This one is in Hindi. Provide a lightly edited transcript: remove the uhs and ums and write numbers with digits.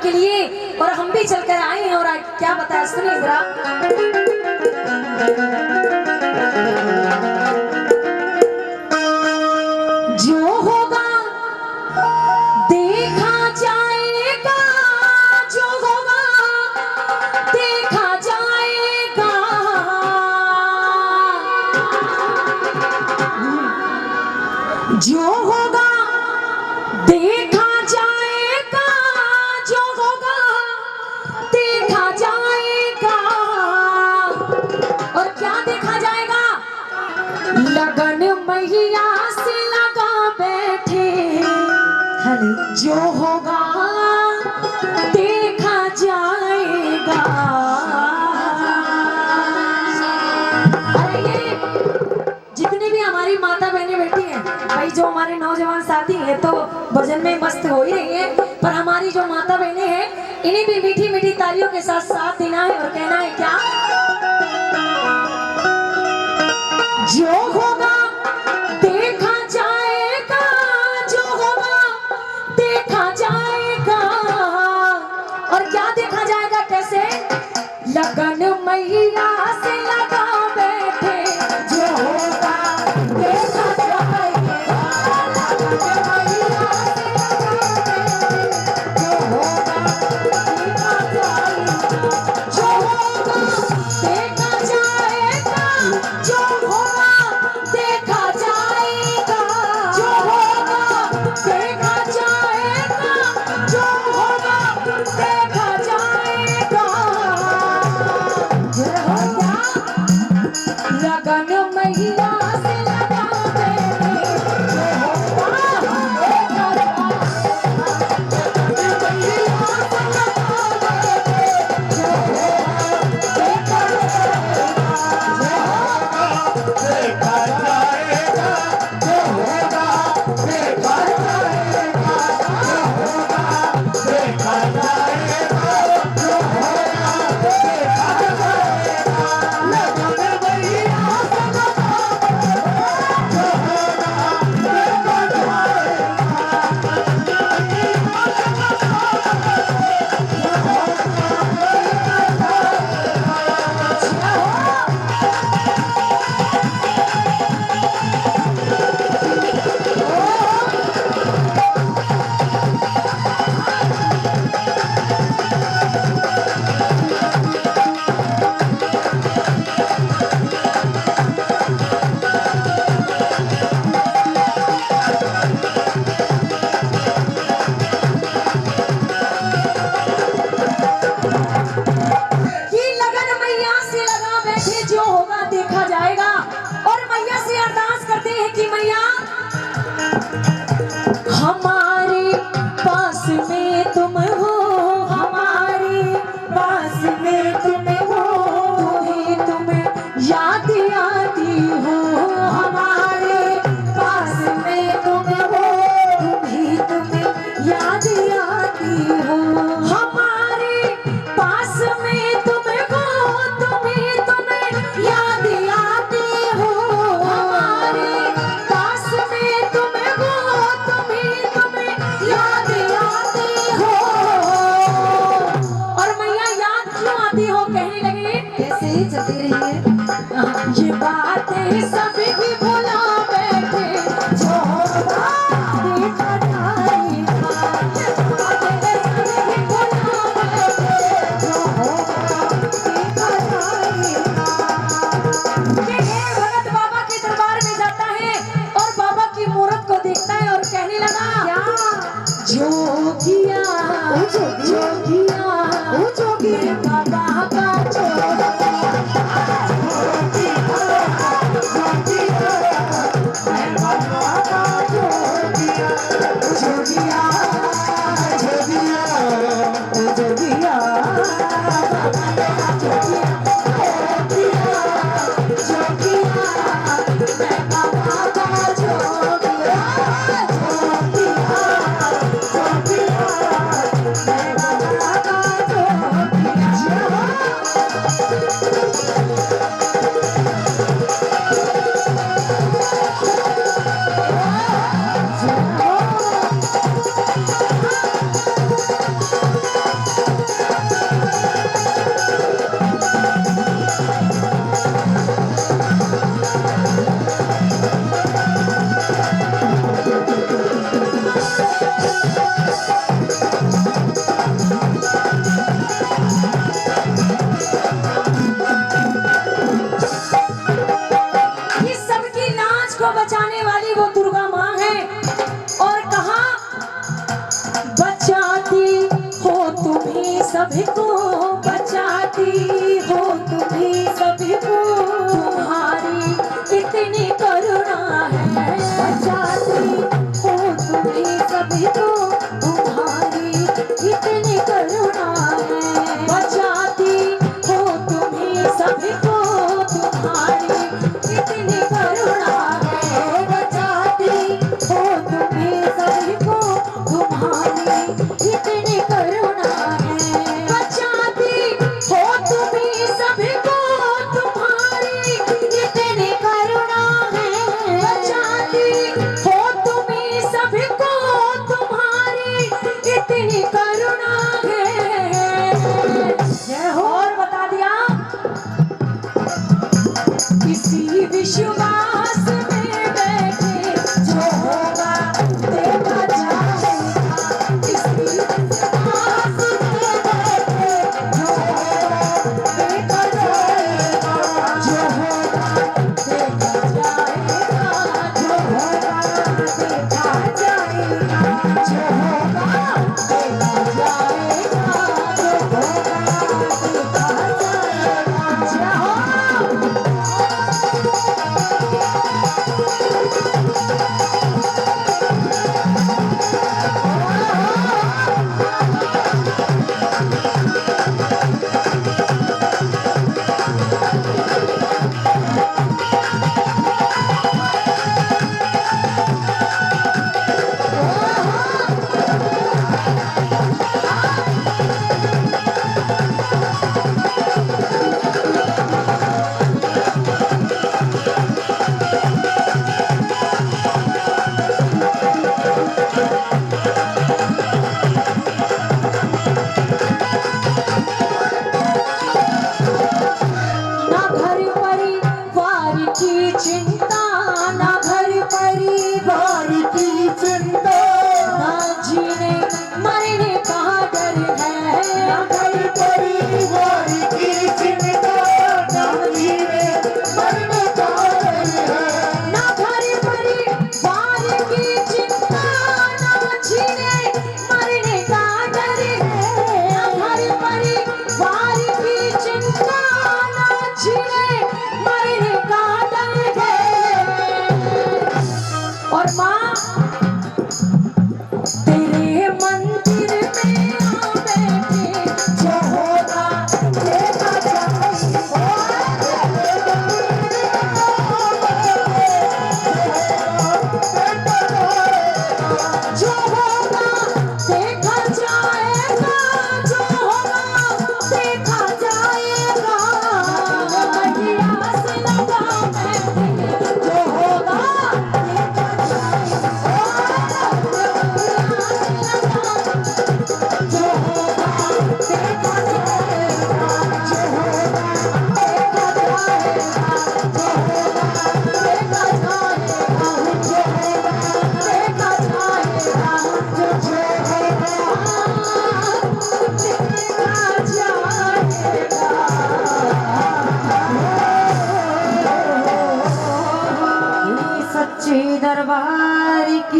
के लिए, और हम भी चलकर आए हैं। और क्या बताया सुनिए जरा। जो होगा देखा जाएगा, जो होगा देखा जाएगा, जो होगा देखा जाएगा, जो होगा देखा जाएगा। और क्या देखा जाएगा? लगन मैया से लगा बैठे, जो होगा देखा जाएगा। अरे ये जितनी भी हमारी माता बहनें बैठी हैं भाई, जो हमारे नौजवान साथी हैं तो भजन में मस्त हो ही रही है, पर हमारी जो माता बहनें हैं इन्हें भी मीठी मीठी तालियों के साथ साथ देना है और कहना है क्या? जो होगा देखा जाएगा, जो होगा देखा जाएगा। और क्या देखा जाएगा? कैसे? लगन मैया से लगा बैठे, जो होगा देखा जाएगा। लगन मैया से लगा बैठे, जो होगा देखा जाएगा। जो होगा देखा जाएगा, जो होगा देखा जाएगा, जो होगा देखा जाएगा, जो होगा देखा जाएगा। जो होगा लगन मैया से लगा बैठे, जो होगा देखा जाएगा। लगन मैया से लगा बैठे, जो होगा देखा जाएगा। जो होगा देखा जाएगा, जो होगा देखा जाएगा, जो होगा देखा जाएगा। लगन मैया से लगा बैठे, जो होगा देखा ये लगन मैया से लगा बैठे, जो होगा देखा जाएगा। और मैया से अरदास करते हैं कि मैया हमारे पास में तुम हो, हमारे पास में तुम हो, तुम्हें याद आती हो। हमारे पास में तुम हो, तुम्हें याद आती हो। हमारे पास में तुम हो, तुम्हें याद आती हो। हमारे पास में तुम हो, तुम्हें याद आती हो। और मैया याद क्यों आती हो? कहने लगे कैसे ही चलती रही है। ये बातें सभी भी भुला बैठे, जो होगा देखा जाएगा। बातें सभी भी भुला बैठे, जो होगा देखा जाएगा। ये भगत बाबा के दरबार में जाता है और बाबा की मूरत को देखता है और कहने लगा क्या? जोगिया जोगिया जोगिया बाबा का जोगिया, सभी को बचाती हो, तुम्ही सभी को, तुम्हारी इतनी करुणा है। बचाती हो तुम्ही सभी को, तुम्हारी इतनी करुणा है। बचाती हो तुम्ही सभी को, तुम्हारी इतनी करुणा है। बचाती हो तुम्ही सभी को, तुम्हारी इतनी करुणा है। बचाती हो तुम्ही सभी को, तुम्हारी इतनी करुणा है। बचाती हो तुम्ही सभी को, तुम्हारी इतनी करुणा है। जय हो। और बता दिया किसी विश्वास में बैठे जो होगा देखा जाएगा। किसी विश्वास में बैठे जो होगा देखा जाएगा। जो होगा देखा जाएगा। जो होगा देखा जाएगा। जो होगा देखा जाएगा। जो होगा देखा जाएगा। जय हो। ना घर परिवार की चिंता, ना घर परिवार की चिंता, ना जीने मरने का डर है। ना घर परिवार की चिंता, ना जीने मरने का डर है। ना घर परिवार की चिंता, ना जीने मरने का डर है। ना घर परिवार की चिंता, ना जीने मरने का डर है। और माँ तेरे मंदिर में आ बैठे जो होगा देखा जाएगा। जो होगा देखा जाएगा। जो होगा देखा जाएगा। बढ़िया से लगा मैं जो होगा देखा जाएगा। जो होगा देखा जाएगा। जो होगा देखा जाएगा। जो होगा देखा जाएगा। जो होगा देखा जाएगा। जो होगा देखा जाएगा। सच्चे दरबार की